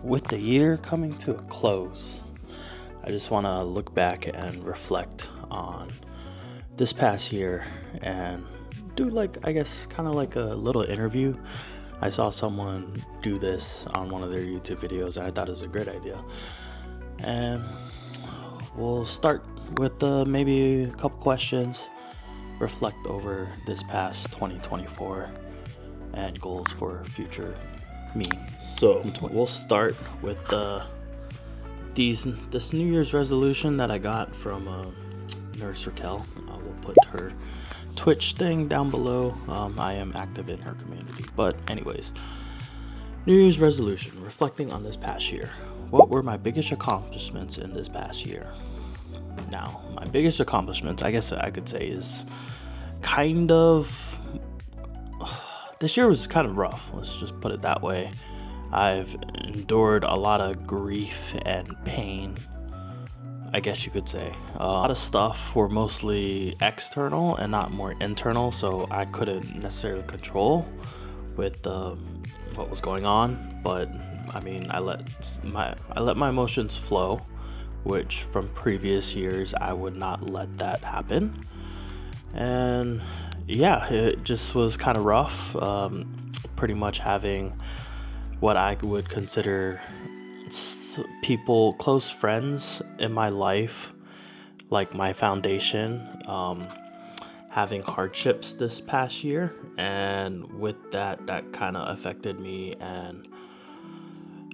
With the year coming to a close, I just want to look back and reflect on this past year and do, like, I guess, kind of like a little interview. I saw someone do this on one of their YouTube videos and I thought it was a great idea. And we'll start with maybe a couple questions, reflect over this past 2024 and goals for future me. So we'll start with this New Year's resolution that I got from Nurse Raquel. I will put her Twitch thing down below. I am active in her community. But anyways, New Year's resolution, reflecting on this past year. What were my biggest accomplishments in this past year? Now, my biggest accomplishments, I guess I could say, is kind of... This year was kind of rough, let's just put it that way. I've endured a lot of grief and pain, I guess you could say. A lot of stuff were mostly external and not more internal, so I couldn't necessarily control with what was going on. But I mean, I let my emotions flow, which from previous years I would not let that happen. And yeah, it just was kind of rough. Pretty much having what I would consider people, close friends in my life, like my foundation, having hardships this past year, and with that kind of affected me. And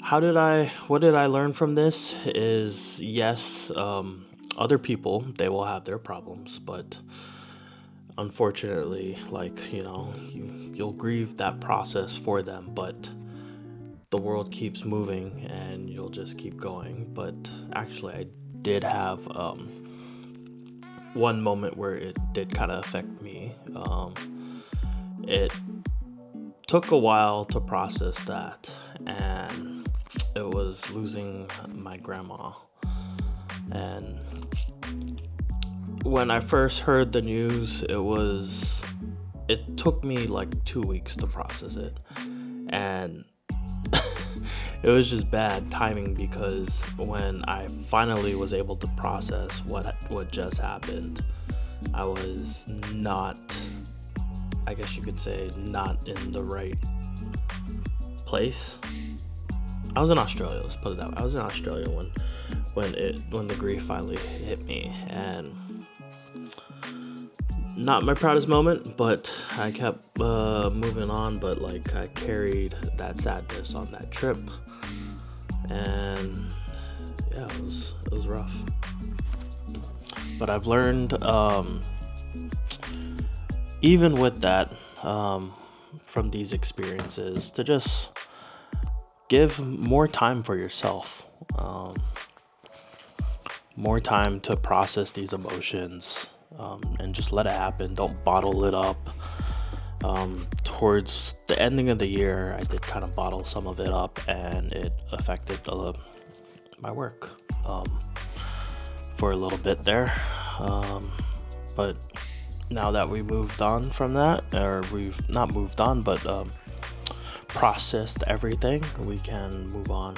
what did I learn from this is, yes, other people, they will have their problems, but unfortunately, like, you'll grieve that process for them, but the world keeps moving and you'll just keep going. But actually, I did have one moment where it did kind of affect me. It took a while to process that, and it was losing my grandma. And when I first heard the news, it took me like 2 weeks to process it. And it was just bad timing, because when I finally was able to process what just happened, I was not, I guess you could say, not in the right place. I was in Australia, let's put it that way. I was in Australia when the grief finally hit me, and not my proudest moment, but I kept moving on. But like, I carried that sadness on that trip, and yeah, it was rough. But I've learned, even with that, from these experiences, to just give more time for yourself, more time to process these emotions. And just let it happen. Don't bottle it up. Towards the ending of the year, I did kind of bottle some of it up, and it affected my work for a little bit there. But now that we moved on from that, or we've not moved on, but processed everything, we can move on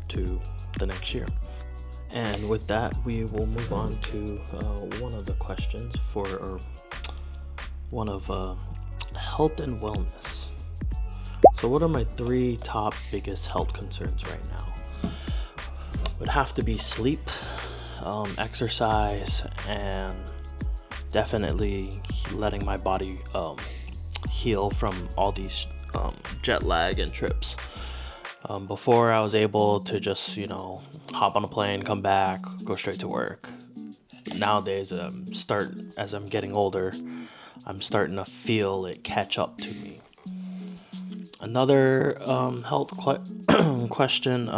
to the next year. And with that, we will move on to one of the questions one of health and wellness. So what are my 3 top biggest health concerns right now? Would have to be sleep, exercise, and definitely letting my body heal from all these jet lag and trips. Before, I was able to just, hop on a plane, come back, go straight to work. Nowadays, as I'm getting older, I'm starting to feel it catch up to me. Another health question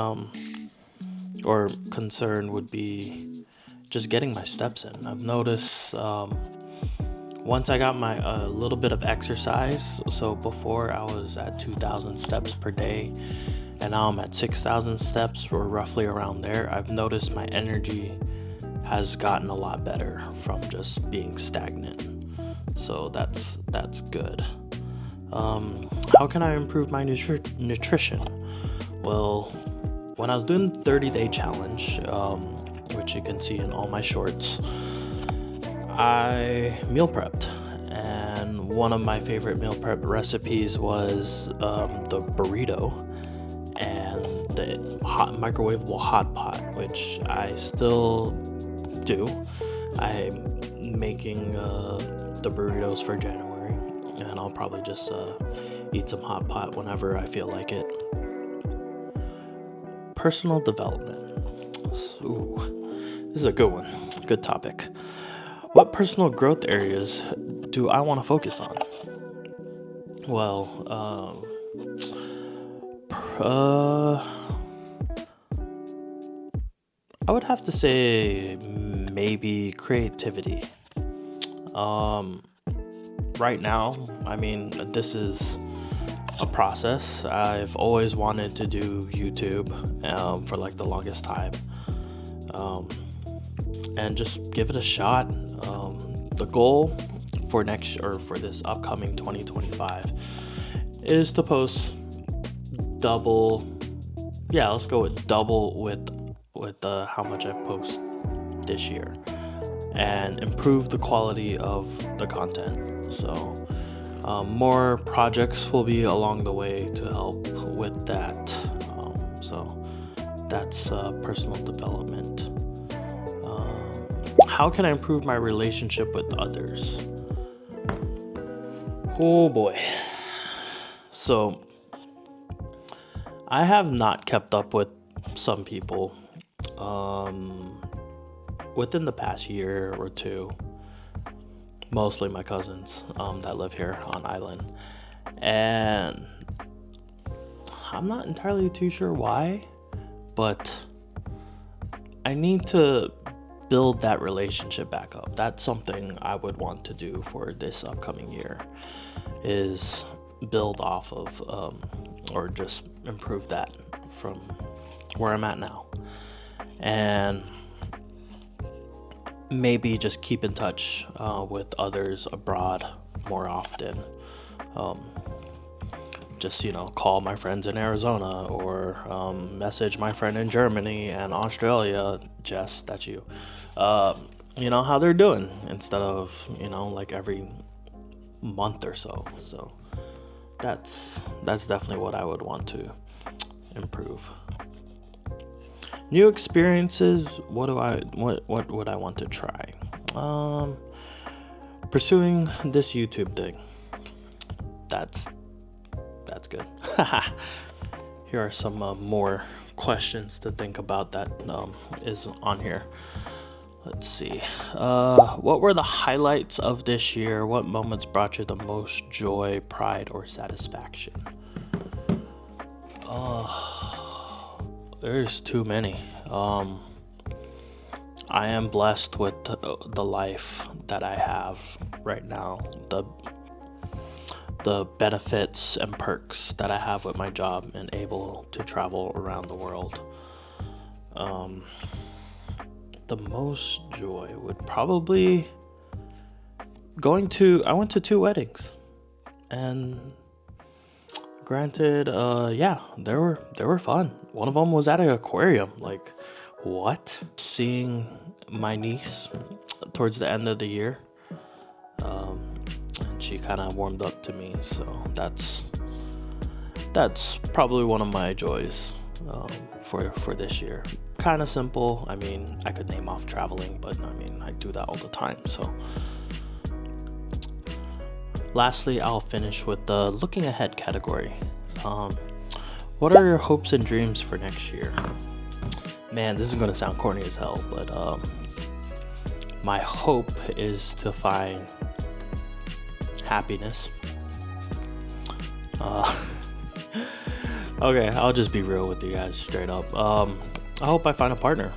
or concern would be just getting my steps in. I've noticed once I got my a little bit of exercise, so before I was at 2,000 steps per day, and now I'm at 6,000 steps, or roughly around there. I've noticed my energy has gotten a lot better from just being stagnant. So that's good. How can I improve my nutrition? Well, when I was doing the 30-day challenge, which you can see in all my shorts, I meal prepped. And one of my favorite meal prep recipes was the burrito and the microwavable hot pot, which I still do. I'm making the burritos for January, and I'll probably just eat some hot pot whenever I feel like it. Personal development. Ooh, this is a good one. Good topic. What personal growth areas do I want to focus on? Well, I would have to say maybe creativity. Right now, I mean, this is a process. I've always wanted to do YouTube for like the longest time, and just give it a shot. The goal for this upcoming 2025 is to post double. Yeah, let's go with double with how much I've posted this year, and improve the quality of the content. So more projects will be along the way to help with that. So that's personal development. How can I improve my relationship with others? Oh boy. So I have not kept up with some people within the past year or two, mostly my cousins that live here on island, and I'm not entirely too sure why, but I need to build that relationship back up. That's something I would want to do for this upcoming year, is build off of or just improve that from where I'm at now, and maybe just keep in touch with others abroad more often. Just call my friends in Arizona, or message my friend in Germany and Australia. Jess, that's you. How they're doing, instead of like every month or so. So that's definitely what I would want to improve. New experiences. What would I want to try? Pursuing this YouTube thing. That's good. Here are some more questions to think about that is on here. Let's see. What were the highlights of this year? What moments brought you the most joy, pride, or satisfaction? There's too many. I am blessed with the life that I have right now. The benefits and perks that I have with my job, and able to travel around the world. The most joy would probably I went to 2 weddings, and granted, they were fun. One of them was at an aquarium. Like, what? Seeing my niece towards the end of the year, and she kind of warmed up to me, so that's probably one of my joys for this year. Kind of simple. I mean, I could name off traveling, but I mean, I do that all the time. So lastly, I'll finish with the looking ahead category. What are your hopes and dreams for next year? Man, this is going to sound corny as hell, but my hope is to find happiness. Okay, I'll just be real with you guys straight up. I hope I find a partner.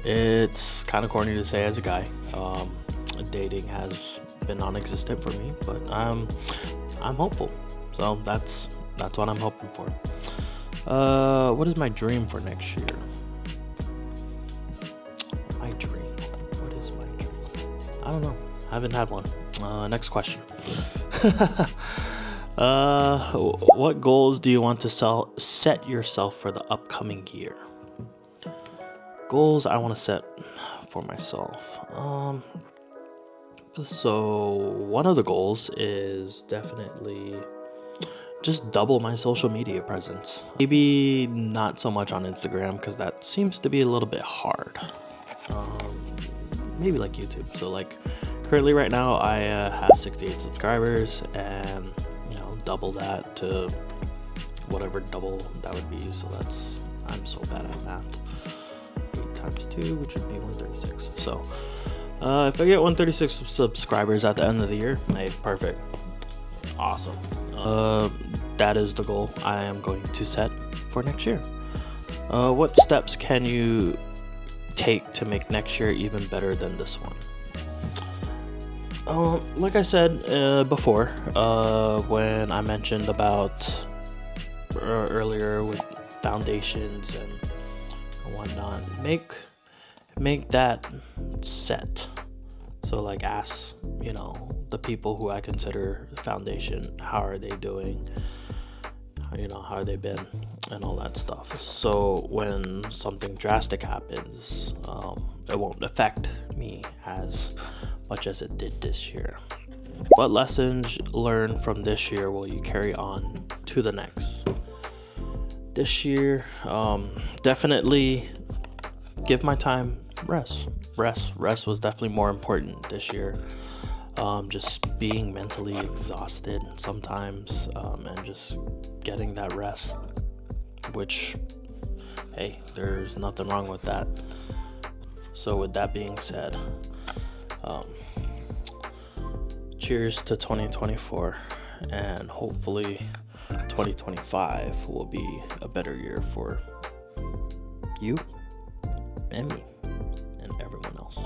It's kind of corny to say as a guy. Dating has been non-existent for me, but I'm hopeful. So that's what I'm hoping for. What is my dream for next year? My dream. What is my dream? I don't know. I haven't had one. Next question. What goals do you want to set yourself for the upcoming year? Goals I want to set for myself. So one of the goals is definitely just double my social media presence. Maybe not so much on Instagram because that seems to be a little bit hard. Maybe like YouTube. So like currently right now I have 68 subscribers, and double that to whatever double that would be. So I'm so bad at math. 8 times 2, which would be 136. So if I get 136 subscribers at the end of the year, hey, perfect, awesome. That is the goal I am going to set for next year. What steps can you take to make next year even better than this one? Like I said before, when I mentioned about earlier with foundations and whatnot, make that set. So like ask the people who I consider foundation, how are they doing, how have they been, and all that stuff. So when something drastic happens, it won't affect me as much as it did this year. What lessons learned from this year will you carry on to the next? This year, definitely give my time rest. Rest was definitely more important this year. Just being mentally exhausted sometimes, and just getting that rest, which, hey, there's nothing wrong with that. So with that being said, cheers to 2024, and hopefully 2025 will be a better year for you and me and everyone else.